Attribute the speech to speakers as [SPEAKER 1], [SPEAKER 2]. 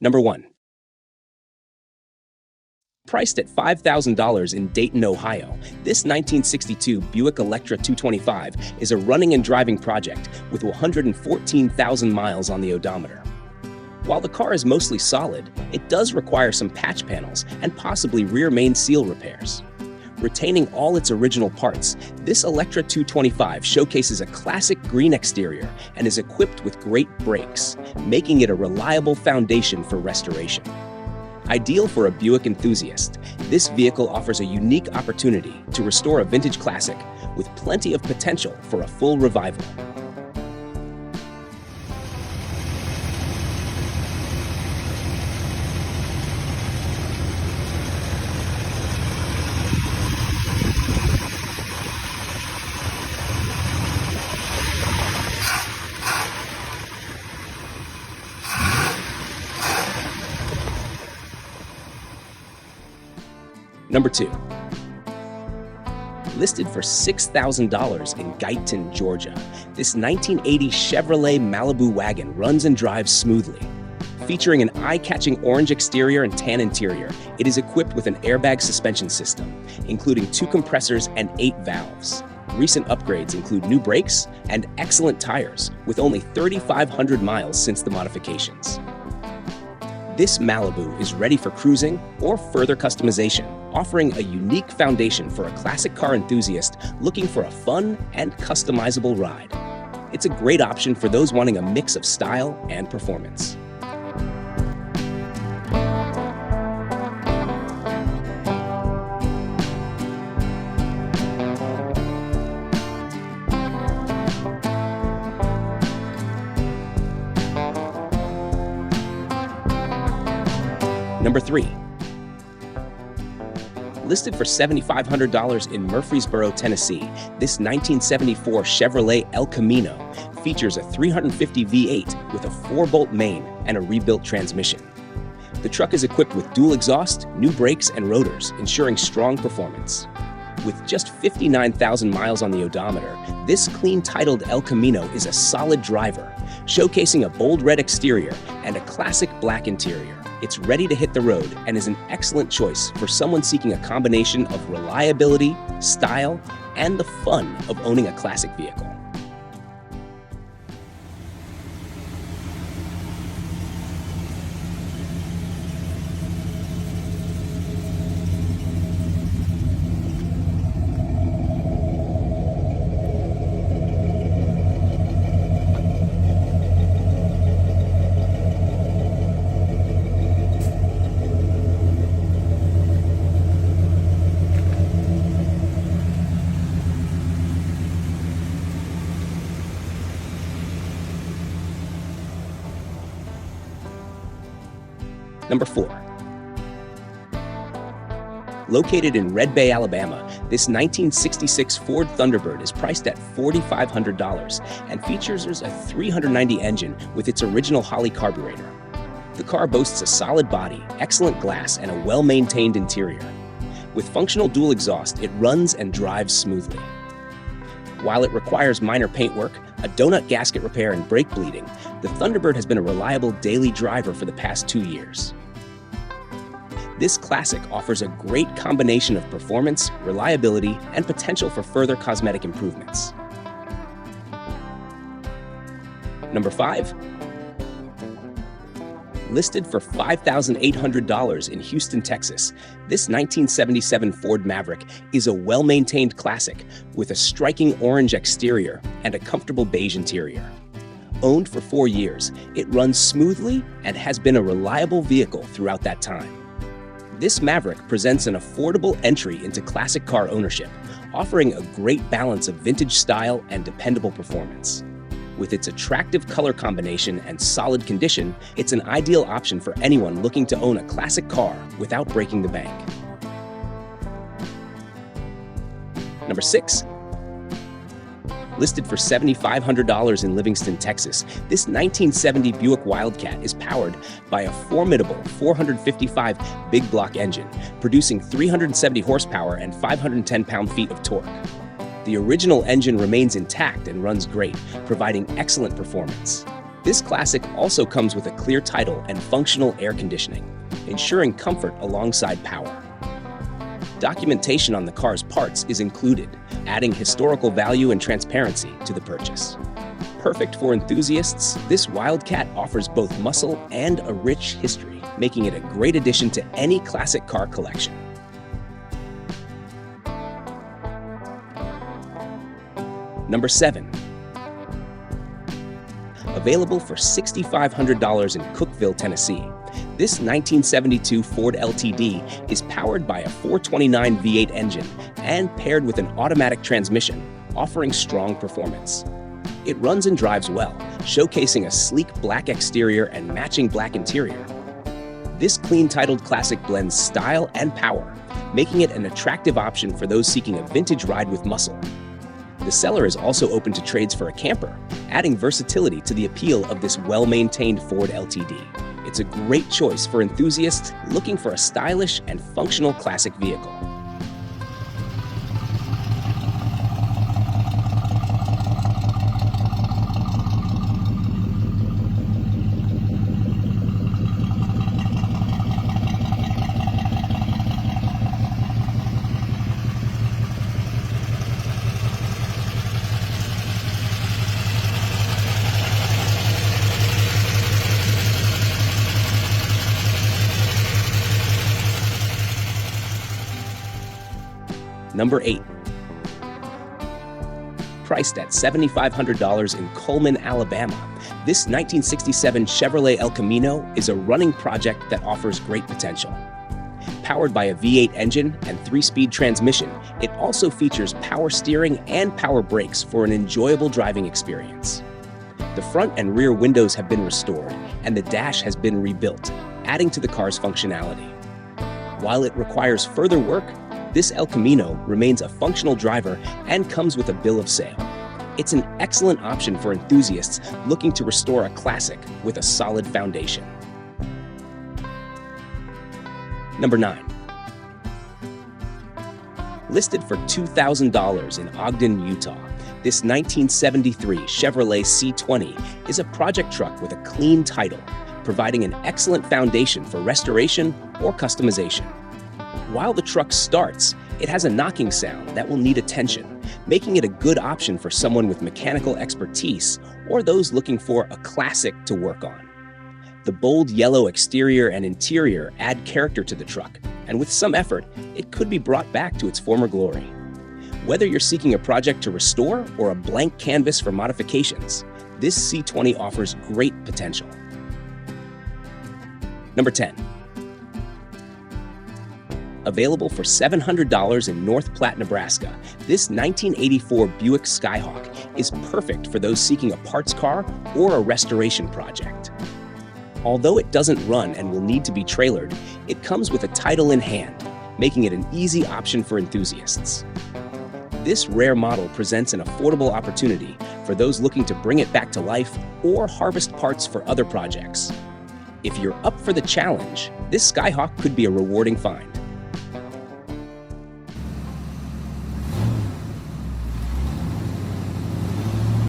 [SPEAKER 1] Number 1. Priced at $5,000 in Dayton, Ohio, this 1962 Buick Electra 225 is a running and driving project with 114,000 miles on the odometer. While the car is mostly solid, it does require some patch panels and possibly rear main seal repairs. Retaining all its original parts, this Electra 225 showcases a classic green exterior and is equipped with great brakes, making it a reliable foundation for restoration. Ideal for a Buick enthusiast, this vehicle offers a unique opportunity to restore a vintage classic with plenty of potential for a full revival. Number 2. Listed for $6,000 in Guyton, Georgia, this 1980 Chevrolet Malibu wagon runs and drives smoothly. Featuring an eye-catching orange exterior and tan interior, it is equipped with an airbag suspension system, including 2 compressors and 8 valves. Recent upgrades include new brakes and excellent tires, with only 3,500 miles since the modifications. This Malibu is ready for cruising or further customization, offering a unique foundation for a classic car enthusiast looking for a fun and customizable ride. It's a great option for those wanting a mix of style and performance. Number 3. Listed for $7,500 in Murfreesboro, Tennessee, this 1974 Chevrolet El Camino features a 350 V8 with a 4-bolt main and a rebuilt transmission. The truck is equipped with dual exhaust, new brakes, and rotors, ensuring strong performance. With just 59,000 miles on the odometer, this clean-titled El Camino is a solid driver, showcasing a bold red exterior and a classic black interior. It's ready to hit the road and is an excellent choice for someone seeking a combination of reliability, style, and the fun of owning a classic vehicle. Number 4. Located in Red Bay, Alabama, this 1966 Ford Thunderbird is priced at $4,500 and features a 390 engine with its original Holley carburetor. The car boasts a solid body, excellent glass, and a well-maintained interior. With functional dual exhaust, it runs and drives smoothly. While it requires minor paintwork, a donut gasket repair, and brake bleeding, the Thunderbird has been a reliable daily driver for the past 2 years. This classic offers a great combination of performance, reliability, and potential for further cosmetic improvements. Number 5. Listed for $5,800 in Houston, Texas, this 1977 Ford Maverick is a well-maintained classic with a striking orange exterior and a comfortable beige interior. Owned for 4 years, it runs smoothly and has been a reliable vehicle throughout that time. This Maverick presents an affordable entry into classic car ownership, offering a great balance of vintage style and dependable performance. With its attractive color combination and solid condition, it's an ideal option for anyone looking to own a classic car without breaking the bank. Number 6. Listed for $7,500 in Livingston, Texas, this 1970 Buick Wildcat is powered by a formidable 455 big block engine, producing 370 horsepower and 510 pound-feet of torque. The original engine remains intact and runs great, providing excellent performance. This classic also comes with a clear title and functional air conditioning, ensuring comfort alongside power. Documentation on the car's parts is included, adding historical value and transparency to the purchase. Perfect for enthusiasts, this Wildcat offers both muscle and a rich history, making it a great addition to any classic car collection. Number 7. Available for $6,500 in Cookeville, Tennessee, this 1972 Ford LTD is powered by a 429 V8 engine and paired with an automatic transmission, offering strong performance. It runs and drives well, showcasing a sleek black exterior and matching black interior. This clean-titled classic blends style and power, making it an attractive option for those seeking a vintage ride with muscle. The seller is also open to trades for a camper, adding versatility to the appeal of this well-maintained Ford LTD. It's a great choice for enthusiasts looking for a stylish and functional classic vehicle. Number 8. Priced at $7,500 in Cullman, Alabama, this 1967 Chevrolet El Camino is a running project that offers great potential. Powered by a V8 engine and 3-speed transmission, it also features power steering and power brakes for an enjoyable driving experience. The front and rear windows have been restored, and the dash has been rebuilt, adding to the car's functionality. While it requires further work, this El Camino remains a functional driver and comes with a bill of sale. It's an excellent option for enthusiasts looking to restore a classic with a solid foundation. Number 9. Listed for $2,000 in Ogden, Utah, this 1973 Chevrolet C20 is a project truck with a clean title, providing an excellent foundation for restoration or customization. While the truck starts, it has a knocking sound that will need attention, making it a good option for someone with mechanical expertise or those looking for a classic to work on. The bold yellow exterior and interior add character to the truck, and with some effort, it could be brought back to its former glory. Whether you're seeking a project to restore or a blank canvas for modifications, this C20 offers great potential. Number 10. Available for $700 in North Platte, Nebraska, this 1984 Buick Skyhawk is perfect for those seeking a parts car or a restoration project. Although it doesn't run and will need to be trailered, it comes with a title in hand, making it an easy option for enthusiasts. This rare model presents an affordable opportunity for those looking to bring it back to life or harvest parts for other projects. If you're up for the challenge, this Skyhawk could be a rewarding find.